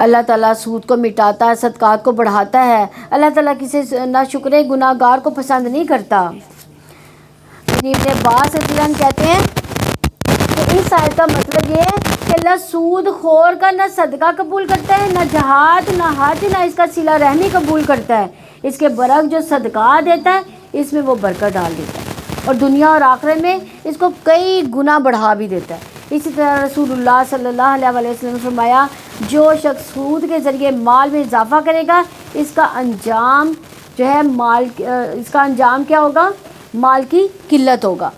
اللہ تعالیٰ سود کو مٹاتا ہے، صدقات کو بڑھاتا ہے. اللہ تعالیٰ کسی ناشکر گناہ گار کو پسند نہیں کرتا. ابن عباس رضی اللہ عنہ کہتے ہیں کہ اس آیت کا مطلب یہ ہے کہ اللہ سود خور کا نہ صدقہ قبول کرتا ہے، نہ جہاد، نہ حج، نہ اس کا صلہ رحمی قبول کرتا ہے. اس کے برعکس جو صدقہ دیتا ہے اس میں وہ برکت ڈال دیتا ہے اور دنیا اور آخرت میں اس کو کئی گنا بڑھا بھی دیتا ہے. اسی طرح رسول اللہ صلی اللہ علیہ وسلم نے فرمایا جو شخص سود کے ذریعے مال میں اضافہ کرے گا اس کا انجام جو ہے اس کا انجام کیا ہوگا؟ مال کی قلت ہوگا.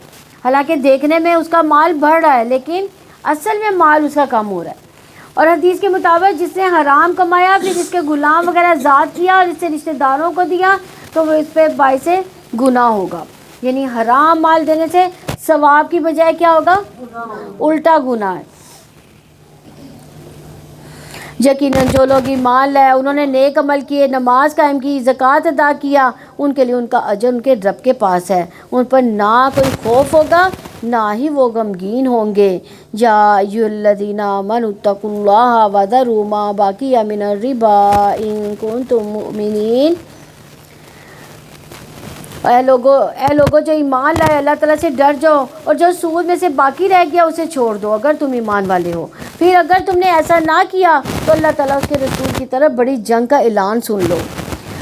حالانکہ دیکھنے میں اس کا مال بڑھ رہا ہے لیکن اصل میں مال اس کا کم ہو رہا ہے. اور حدیث کے مطابق جس نے حرام کمایا پھر جس کے غلام وغیرہ آزاد کیا اور اس سے رشتہ داروں کو دیا تو وہ اس پہ باعث گناہ ہوگا. یعنی حرام مال دینے سے ثواب کی بجائے کیا ہوگا؟ الٹا گناہ ہے. یقیناً جو لوگ ایمان لائے، انہوں نے نیک عمل کیے، نماز قائم کی، زکوٰۃ ادا کیا، ان کے لیے ان کا اجر ان کے رب کے پاس ہے. ان پر نہ کوئی خوف ہوگا نہ ہی وہ غمگین ہوں گے. یا ایھا الذین آمنوا اتقوا اللہ وذروا ما بقی من الربا ان کنتم مؤمنین. اے لوگو جو ایمان لائے اللہ تعالیٰ سے ڈر جاؤ اور جو سود میں سے باقی رہ گیا اسے چھوڑ دو اگر تم ایمان والے ہو. پھر اگر تم نے ایسا نہ کیا تو اللہ تعالیٰ اس کے رسول کی طرف بڑی جنگ کا اعلان سن لو.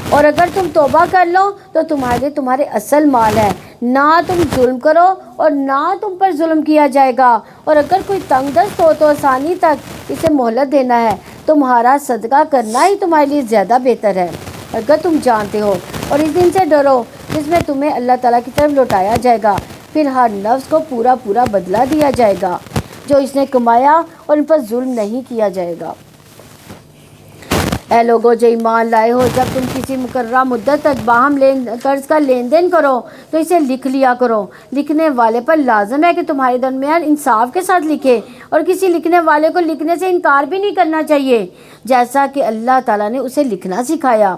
اور اگر تم توبہ کر لو تو تمہارے اصل مال ہے، نہ تم ظلم کرو اور نہ تم پر ظلم کیا جائے گا. اور اگر کوئی تنگ دست ہو تو آسانی تک اسے مہلت دینا ہے. تمہارا صدقہ کرنا ہی تمہارے لیے زیادہ بہتر ہے اگر تم جانتے ہو. اور اس دن سے ڈرو جس میں تمہیں اللہ تعالیٰ کی طرف لوٹایا جائے گا، پھر ہر نفس کو پورا بدلہ دیا جائے گا جو اس نے کمایا اور ان پر ظلم نہیں کیا جائے گا. اے لوگو جو ایمان لائے ہو جب تم کسی مقررہ مدت تک باہم قرض کا لین دین کرو تو اسے لکھ لیا کرو. لکھنے والے پر لازم ہے کہ تمہارے درمیان انصاف کے ساتھ لکھے اور کسی لکھنے والے کو لکھنے سے انکار بھی نہیں کرنا چاہیے جیسا کہ اللہ تعالیٰ نے اسے لکھنا سکھایا.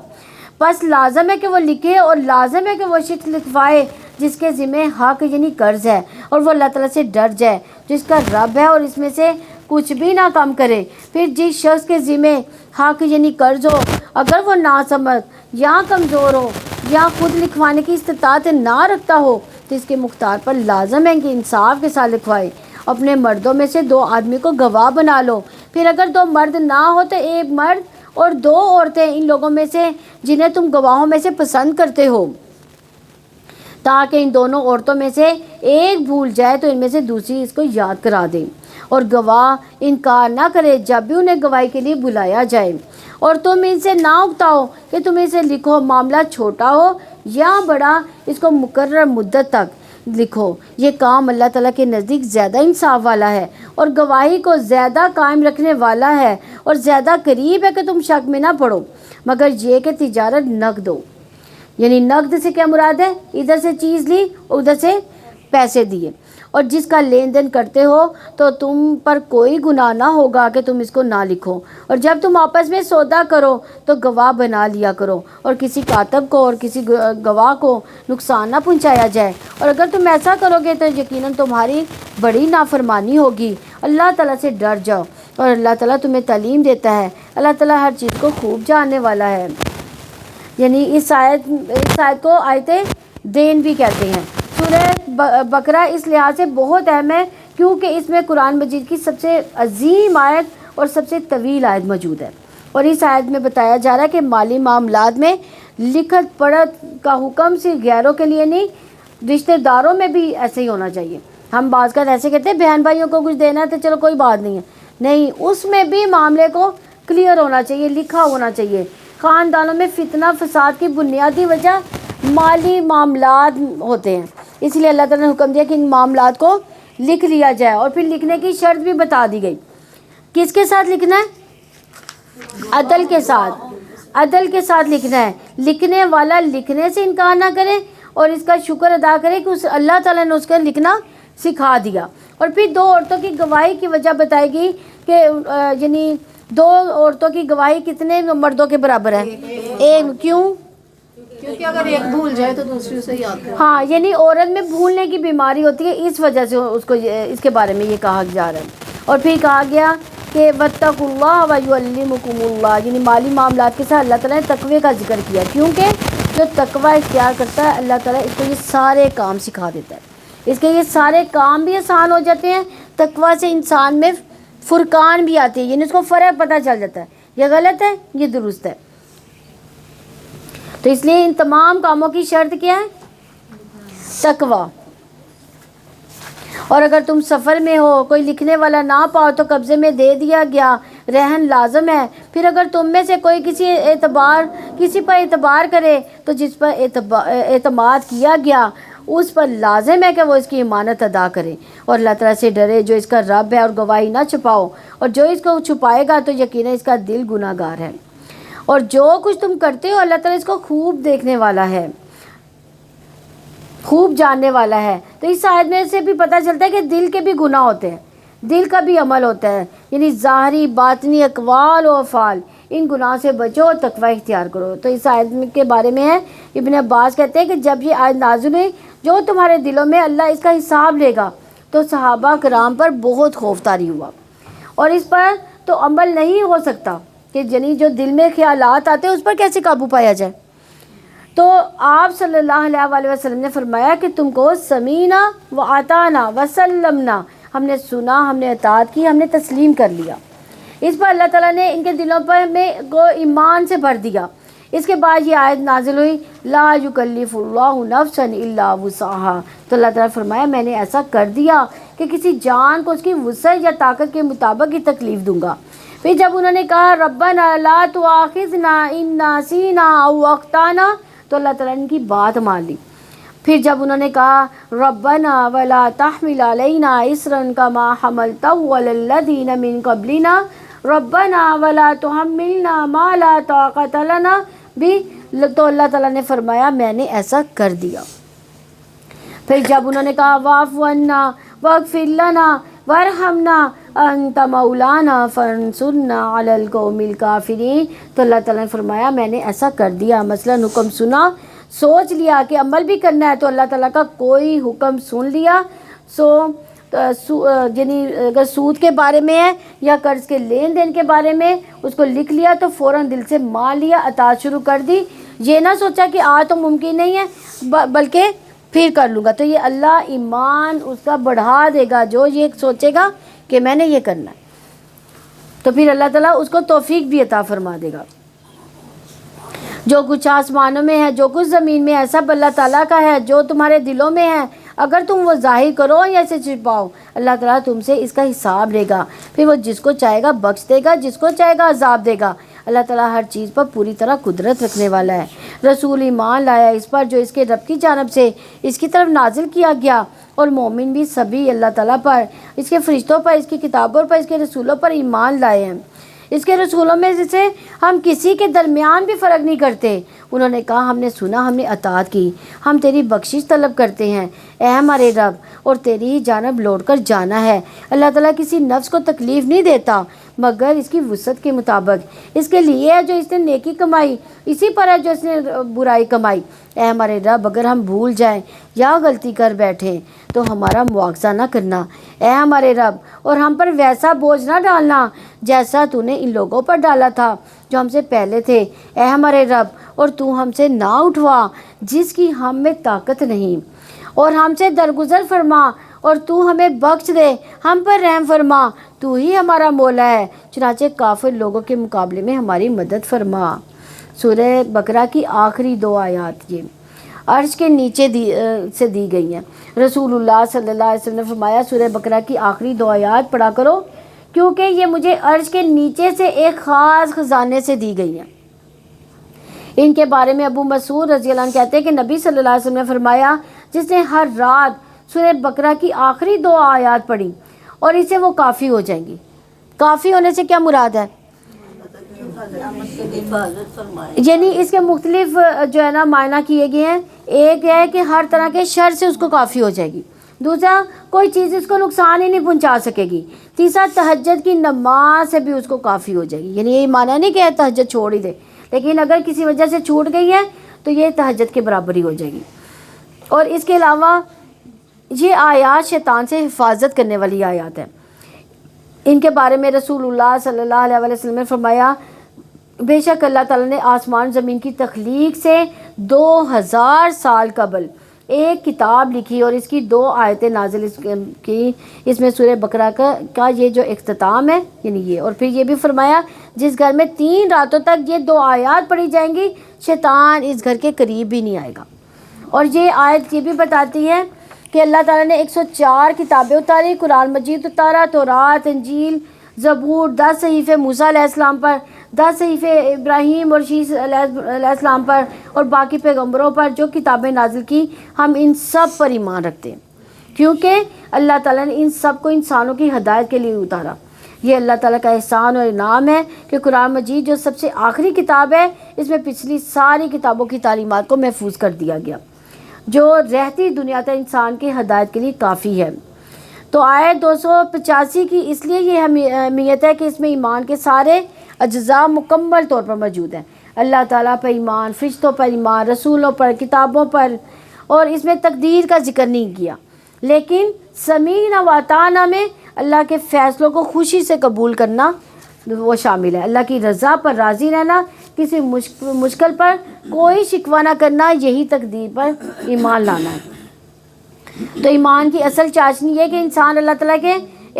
بس لازم ہے کہ وہ لکھے اور لازم ہے کہ وہ شخص لکھوائے جس کے ذمہ حق یعنی قرض ہے اور وہ اللہ تعالیٰ سے ڈر جائے جس کا رب ہے اور اس میں سے کچھ بھی نہ کم کرے. پھر جس شخص کے ذمہ حق یعنی قرض ہو اگر وہ ناسمجھ یا کمزور ہو یا خود لکھوانے کی استطاعت نہ رکھتا ہو تو اس کے مختار پر لازم ہے کہ انصاف کے ساتھ لکھوائے. اپنے مردوں میں سے 2 آدمی کو گواہ بنا لو. پھر اگر 2 مرد نہ ہو تو 1 مرد اور 2 عورتیں ان لوگوں میں سے جنہیں تم گواہوں میں سے پسند کرتے ہو تاکہ ان دونوں عورتوں میں سے ایک بھول جائے تو ان میں سے دوسری اس کو یاد کرا دے. اور گواہ انکار نہ کرے جب بھی انہیں گواہی کے لیے بلایا جائے. اور تم ان سے نہ اکتاؤ کہ تم اسے لکھو، معاملہ چھوٹا ہو یا بڑا اس کو مقرر مدت تک لکھو. یہ کام اللہ تعالیٰ کے نزدیک زیادہ انصاف والا ہے اور گواہی کو زیادہ قائم رکھنے والا ہے اور زیادہ قریب ہے کہ تم شک میں نہ پڑو مگر یہ کہ تجارت نقد ہو. یعنی نقد سے کیا مراد ہے؟ ادھر سے چیز لی ادھر سے پیسے دیے. اور جس کا لین دین کرتے ہو تو تم پر کوئی گناہ نہ ہوگا کہ تم اس کو نہ لکھو. اور جب تم آپس میں سودا کرو تو گواہ بنا لیا کرو اور کسی کاتب کو اور کسی گواہ کو نقصان نہ پہنچایا جائے. اور اگر تم ایسا کرو گے تو یقیناً تمہاری بڑی نافرمانی ہوگی. اللہ تعالیٰ سے ڈر جاؤ اور اللہ تعالیٰ تمہیں تعلیم دیتا ہے. اللہ تعالیٰ ہر چیز کو خوب جاننے والا ہے. یعنی اس آیت کو آیت دین بھی کہتے ہیں. سورہ بقرہ اس لحاظ سے بہت اہم ہے کیونکہ اس میں قرآن مجید کی سب سے عظیم آیت اور سب سے طویل آیت موجود ہے. اور اس آیت میں بتایا جا رہا ہے کہ مالی معاملات میں لکھت پڑھت کا حکم صرف غیروں کے لیے نہیں، رشتہ داروں میں بھی ایسے ہی ہونا چاہیے. ہم بعض کا ایسے کہتے ہیں بہن بھائیوں کو کچھ دینا ہے تو چلو کوئی بات نہیں ہے، نہیں، اس میں بھی معاملے کو کلیئر ہونا چاہیے، لکھا ہونا چاہیے. خاندانوں میں فتنہ فساد کی بنیادی وجہ مالی معاملات ہوتے ہیں، اس لیے اللہ تعالیٰ نے حکم دیا کہ ان معاملات کو لکھ لیا جائے. اور پھر لکھنے کی شرط بھی بتا دی گئی. کس کے ساتھ لکھنا ہے؟ عدل کے ساتھ. عدل کے ساتھ لکھنا ہے. لکھنے والا لکھنے سے انکار نہ کرے اور اس کا شکر ادا کرے کہ اللہ تعالیٰ نے اس کا لکھنا سکھا دیا. اور پھر 2 عورتوں کی گواہی کی وجہ بتائے گی کہ یعنی 2 عورتوں کی گواہی کتنے مردوں کے برابر ہے؟ 1. کیوں؟ کیونکہ اگر ایک بھول جائے تو دوسری اسے یاد کرے. ہاں، یعنی عورت میں بھولنے کی بیماری ہوتی ہے، اس وجہ سے اس کو اس کے بارے میں یہ کہا جا رہا ہے. اور پھر کہا گیا کہ واتقوا اللہ ویعلمکم اللہ، یعنی مالی معاملات کے ساتھ اللہ تعالیٰ نے تقوی کا ذکر کیا، کیونکہ جو تقوی اختیار کرتا ہے اللہ تعالیٰ اس کو یہ سارے کام سکھا دیتا ہے، اس کے یہ سارے کام بھی آسان ہو جاتے ہیں۔ تقوی سے انسان میں فرقان بھی آتی ہے، یعنی اس کو فرق پتہ چل جاتا ہے، یہ غلط ہے یہ درست ہے۔ تو اس لیے ان تمام کاموں کی شرط کیا ہے؟ تقوی۔ اور اگر تم سفر میں ہو، کوئی لکھنے والا نہ پاؤ تو قبضے میں دے دیا گیا رہن لازم ہے۔ پھر اگر تم میں سے کوئی کسی پر اعتبار کرے تو جس پر اعتماد کیا گیا اس پر لازم ہے کہ وہ اس کی امانت ادا کرے، اور اللہ تعالیٰ سے ڈرے جو اس کا رب ہے، اور گواہی نہ چھپاؤ، اور جو اس کو چھپائے گا تو یقیناً اس کا دل گناہ گار ہے، اور جو کچھ تم کرتے ہو اللہ تعالیٰ اس کو خوب دیکھنے والا ہے، خوب جاننے والا ہے۔ تو اس آیت میں سے بھی پتہ چلتا ہے کہ دل کے بھی گناہ ہوتے ہیں، دل کا بھی عمل ہوتا ہے، یعنی ظاہری باطنی اقوال و افعال، ان گناہ سے بچو اور تقوی اختیار کرو۔ تو اس آیت کے بارے میں ہے ابن عباس کہتے ہیں کہ جب یہ آیت نازل ہوئی، جو تمہارے دلوں میں اللہ اس کا حساب لے گا، تو صحابہ کرام پر بہت خوف طاری ہوا، اور اس پر تو عمل نہیں ہو سکتا کہ یعنی جو دل میں خیالات آتے ہیں اس پر کیسے قابو پایا جائے۔ تو آپ صلی اللہ علیہ وآلہ وسلم نے فرمایا کہ تم کو سمینا و اطعنا وسلمنا، ہم نے سنا، ہم نے اطاعت کی، ہم نے تسلیم کر لیا۔ اس پر اللہ تعالیٰ نے ان کے دلوں پر میں کو ایمان سے بھر دیا۔ اس کے بعد یہ آیت نازل ہوئی، لا یکلف اللہ نفسا الا وسعها، تو اللہ تعالیٰ فرمایا میں نے ایسا کر دیا کہ کسی جان کو اس کی وسعت یا طاقت کے مطابق ہی تکلیف دوں گا۔ پھر جب انہوں نے کہا ربنا لا تؤاخذنا ان نسینا او اخطانا، تو اللہ تعالیٰ نے ان کی بات مان لی۔ پھر جب انہوں نے کہا ربنا ولا تحمل علینا اصرا کما حملته علی الذین من قبلنا ربنا ولا تحملنا ما لا طاقت لنا بھی، تو اللہ تعالیٰ نے فرمایا میں نے ایسا کر دیا۔ پھر جب انہوں نے کہا واعف عنا واغفر لنا وارحمنا انت مولانا فانصرنا علی القوم الکافرین، تو اللہ تعالیٰ نے فرمایا میں نے ایسا کر دیا۔ مثلا حکم سنا، سوچ لیا کہ عمل بھی کرنا ہے، تو اللہ تعالیٰ کا کوئی حکم سن لیا، یعنی اگر سود کے بارے میں ہے یا قرض کے لین دین کے بارے میں، اس کو لکھ لیا تو فوراً دل سے مان لیا، اطاعت شروع کر دی، یہ نہ سوچا کہ آج تو ممکن نہیں ہے بلکہ پھر کر لوں گا۔ تو یہ اللہ ایمان اس کا بڑھا دے گا جو یہ سوچے گا کہ میں نے یہ کرنا ہے، تو پھر اللہ تعالیٰ اس کو توفیق بھی عطا فرما دے گا۔ جو کچھ آسمانوں میں ہے، جو کچھ زمین میں ہے، سب اللہ تعالیٰ کا ہے۔ جو تمہارے دلوں میں ہے اگر تم وہ ظاہر کرو یا اسے چھپاؤ، اللہ تعالیٰ تم سے اس کا حساب لے گا، پھر وہ جس کو چاہے گا بخش دے گا، جس کو چاہے گا عذاب دے گا۔ اللہ تعالیٰ ہر چیز پر پوری طرح قدرت رکھنے والا ہے۔ رسول ایمان لایا اس پر جو اس کے رب کی جانب سے اس کی طرف نازل کیا گیا، اور مومن بھی سبھی اللہ تعالیٰ پر، اس کے فرشتوں پر، اس کی کتابوں پر، اس کے رسولوں پر ایمان لائے ہیں۔ اس کے رسولوں میں سے ہم کسی کے درمیان بھی فرق نہیں کرتے۔ انہوں نے کہا ہم نے سنا، ہم نے اطاعت کی، ہم تیری بخشش طلب کرتے ہیں اے ہمارے رب، اور تیری ہی جانب لوٹ کر جانا ہے۔ اللہ تعالیٰ کسی نفس کو تکلیف نہیں دیتا مگر اس کی وسعت کے مطابق۔ اس کے لیے ہے جو اس نے نیکی کمائی، اسی پر ہے جو اس نے برائی کمائی۔ اے ہمارے رب اگر ہم بھول جائیں یا غلطی کر بیٹھیں تو ہمارا مواخذہ نہ کرنا اے ہمارے رب، اور ہم پر ویسا بوجھ نہ ڈالنا جیسا تو نے ان لوگوں پر ڈالا تھا جو ہم سے پہلے تھے اے ہمارے رب، اور تو ہم سے نہ اٹھوا جس کی ہم میں طاقت نہیں، اور ہم سے درگزر فرما اور تو ہمیں بخش دے، ہم پر رحم فرما، تو ہی ہمارا مولا ہے، چنانچہ کافر لوگوں کے مقابلے میں ہماری مدد فرما۔ سورہ بقرہ کی آخری 2 آیات یہ عرش کے نیچے سے دی گئی ہیں۔ رسول اللہ صلی اللہ علیہ وسلم نے فرمایا سورہ بقرہ کی آخری 2 آیات پڑھا کرو، کیونکہ یہ مجھے عرش کے نیچے سے ایک خاص خزانے سے دی گئی ہیں۔ ان کے بارے میں ابو مسعود رضی اللہ عنہ کہتے ہیں کہ نبی صلی اللہ علیہ وسلم نے فرمایا جس نے ہر رات سورہ بقرہ کی آخری 2 آیات پڑھی اور اسے وہ کافی ہو جائیں گی۔ کافی ہونے سے کیا مراد ہے؟ یعنی اس کے مختلف جو ہے نا معنی کیے گئے ہیں۔ ایک ہے کہ ہر طرح کے شر سے اس کو کافی ہو جائے گی، دوسرا کوئی چیز اس کو نقصان ہی نہیں پہنچا سکے گی، تیسرا تہجد کی نماز سے بھی اس کو کافی ہو جائے گی۔ یعنی یہ معنی نہیں کہ تہجد چھوڑ ہی دے، لیکن اگر کسی وجہ سے چھوٹ گئی ہے تو یہ تہجد کے برابر ہی ہو جائے گی۔ اور اس کے علاوہ یہ آیات شیطان سے حفاظت کرنے والی آیات ہیں۔ ان کے بارے میں رسول اللہ صلی اللہ علیہ وسلم نے فرمایا بے شک اللہ تعالیٰ نے آسمان زمین کی تخلیق سے 2000 سال قبل ایک کتاب لکھی اور اس کی 2 آیتیں نازل کی. اس میں سورہ بقرہ کا یہ جو اختتام ہے یعنی یہ، اور پھر یہ بھی فرمایا جس گھر میں 3 راتوں تک یہ 2 آیات پڑھی جائیں گی شیطان اس گھر کے قریب بھی نہیں آئے گا. اور یہ آیت یہ بھی بتاتی ہے کہ اللہ تعالیٰ نے 104 کتابیں اتاری، قرآن مجید اتارا، تورات، انجیل، زبور، 10 صحیفے موسیٰ علیہ السلام پر، 10 صحیفے ابراہیم اور شیس علیہ السلام پر، اور باقی پیغمبروں پر جو کتابیں نازل کی ہم ان سب پر ایمان رکھتے ہیں، کیونکہ اللہ تعالیٰ نے ان سب کو انسانوں کی ہدایت کے لیے اتارا. یہ اللہ تعالیٰ کا احسان اور انعام ہے کہ قرآن مجید جو سب سے آخری کتاب ہے اس میں پچھلی ساری کتابوں کی تعلیمات کو محفوظ کر دیا گیا، جو رہتی دنیا تک انسان کی ہدایت کے لیے کافی ہے. تو آیت 285 کی اس لیے یہ اہمیت ہے کہ اس میں ایمان کے سارے اجزاء مکمل طور پر موجود ہیں. اللہ تعالیٰ پر ایمان، فرشتوں پر ایمان، رسولوں پر، کتابوں پر، اور اس میں تقدیر کا ذکر نہیں کیا، لیکن سمیعنا و اطعنا میں اللہ کے فیصلوں کو خوشی سے قبول کرنا وہ شامل ہے. اللہ کی رضا پر راضی رہنا، کسی مشکل پر کوئی شکوہ نہ کرنا، یہی تقدیر پر ایمان لانا ہے. تو ایمان کی اصل چاشنی یہ کہ انسان اللہ تعالیٰ کے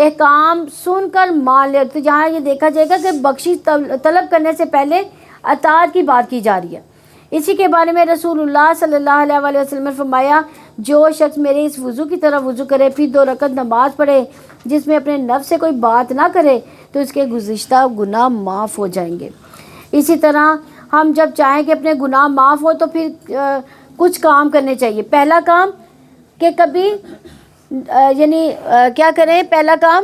احکام سن کر مان لے. تو جہاں یہ دیکھا جائے گا کہ بخشش طلب کرنے سے پہلے اطاعت کی بات کی جا رہی ہے. اسی کے بارے میں رسول اللہ صلی اللہ علیہ وسلم نے فرمایا جو شخص میرے اس وضو کی طرح وضو کرے پھر 2 رکعت نماز پڑھے جس میں اپنے نفس سے کوئی بات نہ کرے تو اس کے گزشتہ گناہ معاف ہو جائیں گے. اسی طرح ہم جب چاہیں کہ اپنے گناہ معاف ہو تو پھر کچھ کام کرنے چاہیے. پہلا کام کہ کبھی کیا کریں؟ پہلا کام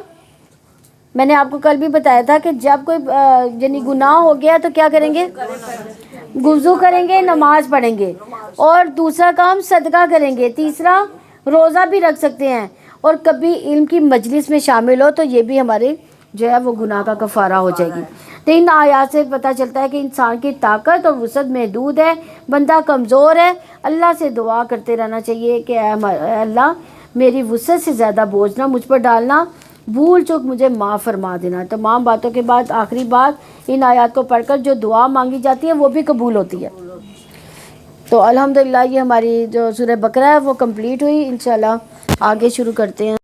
میں نے آپ کو کل بھی بتایا تھا کہ جب کوئی گناہ ہو گیا تو کیا کریں گے؟ وضو کریں گے، نماز پڑھیں گے، اور دوسرا کام صدقہ کریں گے، تیسرا روزہ بھی رکھ سکتے ہیں، اور کبھی علم کی مجلس میں شامل ہو تو یہ بھی ہمارے جو ہے وہ گناہ کا کفارہ ہو جائے گی. تو ان آیات سے پتہ چلتا ہے کہ انسان کی طاقت اور وسعت محدود ہے، بندہ کمزور ہے. اللہ سے دعا کرتے رہنا چاہیے کہ اے اللہ میری وسعت سے زیادہ بوجھ نہ مجھ پر ڈالنا، بھول چوک مجھے معاف فرما دینا. تمام باتوں کے بعد آخری بات ان آیات کو پڑھ کر جو دعا مانگی جاتی ہے وہ بھی قبول ہوتی ہے. تو الحمدللہ یہ ہماری جو سورہ بقرہ ہے وہ کمپلیٹ ہوئی. انشاءاللہ آگے شروع کرتے ہیں.